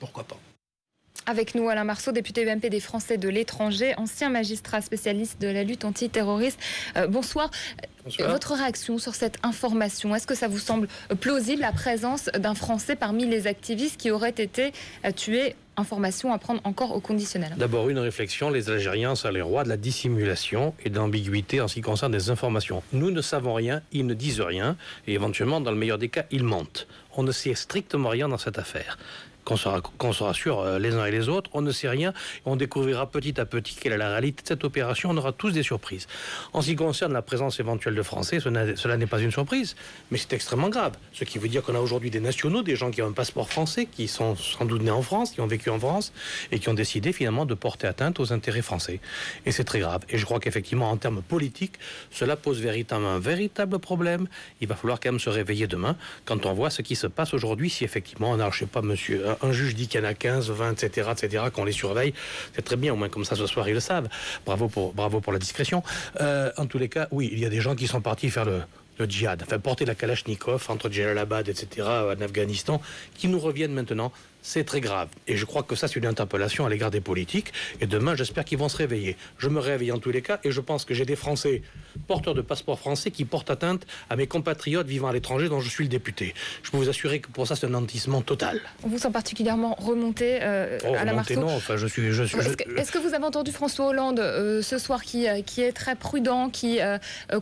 pourquoi pas. Avec nous, Alain Marceau, député UMP des Français de l'étranger, ancien magistrat spécialiste de la lutte antiterroriste. Bonsoir. Bonsoir. Votre réaction sur cette information, est-ce que ça vous semble plausible, la présence d'un Français parmi les activistes qui auraient été tués? Information à prendre encore au conditionnel. D'abord, une réflexion. Les Algériens sont les rois de la dissimulation et de l'ambiguïté en ce qui concerne les informations. Nous ne savons rien, ils ne disent rien, et éventuellement, dans le meilleur des cas, ils mentent. On ne sait strictement rien dans cette affaire. Qu'on se rassure les uns et les autres, on ne sait rien, et on découvrira petit à petit quelle est la réalité de cette opération. On aura tous des surprises. En ce qui concerne la présence éventuelle de Français, cela n'est pas une surprise, mais c'est extrêmement grave. Ce qui veut dire qu'on a aujourd'hui des nationaux, des gens qui ont un passeport français, qui sont sans doute nés en France, qui ont vécu en France, et qui ont décidé finalement de porter atteinte aux intérêts français. Et c'est très grave. Et je crois qu'effectivement, en termes politiques, cela pose véritablement un véritable problème. Il va falloir quand même se réveiller demain, quand on voit ce qui se passe aujourd'hui, si effectivement on a, je sais pas, monsieur... Un juge dit qu'il y en a 15, 20, etc., qu'on les surveille. C'est très bien, au moins comme ça ce soir ils le savent. Bravo pour la discrétion. En tous les cas, oui, il y a des gens qui sont partis faire le djihad, enfin porter la Kalachnikov entre Jalalabad, etc., en Afghanistan, qui nous reviennent maintenant. C'est très grave. Et je crois que ça, c'est une interpellation à l'égard des politiques. Et demain, j'espère qu'ils vont se réveiller. Je me réveille en tous les cas. Et je pense que j'ai des Français porteurs de passeports français qui portent atteinte à mes compatriotes vivant à l'étranger dont je suis le député. Je peux vous assurer que pour ça, c'est un nantissement total. On vous sent particulièrement remonté à la Marceau. Non, enfin, Est-ce que vous avez entendu François Hollande ce soir qui est très prudent, qui,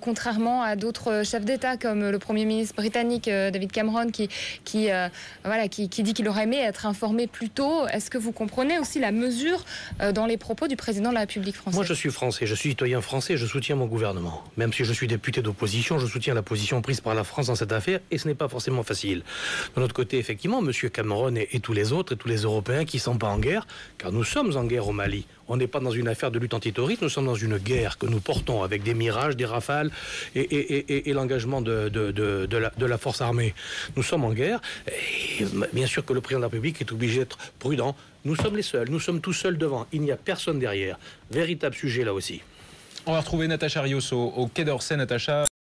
contrairement à d'autres chefs d'État comme le Premier ministre britannique David Cameron, qui dit qu'il aurait aimé être informé plus tôt. Est-ce que vous comprenez aussi la mesure dans les propos du président de la République française? Moi, je suis français, je suis citoyen français, je soutiens mon gouvernement. Même si je suis député d'opposition, je soutiens la position prise par la France dans cette affaire, et ce n'est pas forcément facile. De notre côté, effectivement, M. Cameron et tous les autres, et tous les Européens qui ne sont pas en guerre, car nous sommes en guerre au Mali. On n'est pas dans une affaire de lutte antiterroriste, nous sommes dans une guerre que nous portons avec des mirages, des rafales et l'engagement de la force armée. Nous sommes en guerre, et bien sûr que le président de la République est obligé d'être prudent. Nous sommes les seuls, nous sommes tous seuls devant, il n'y a personne derrière. Véritable sujet là aussi. On va retrouver Natacha Rios au Quai d'Orsay. Natacha.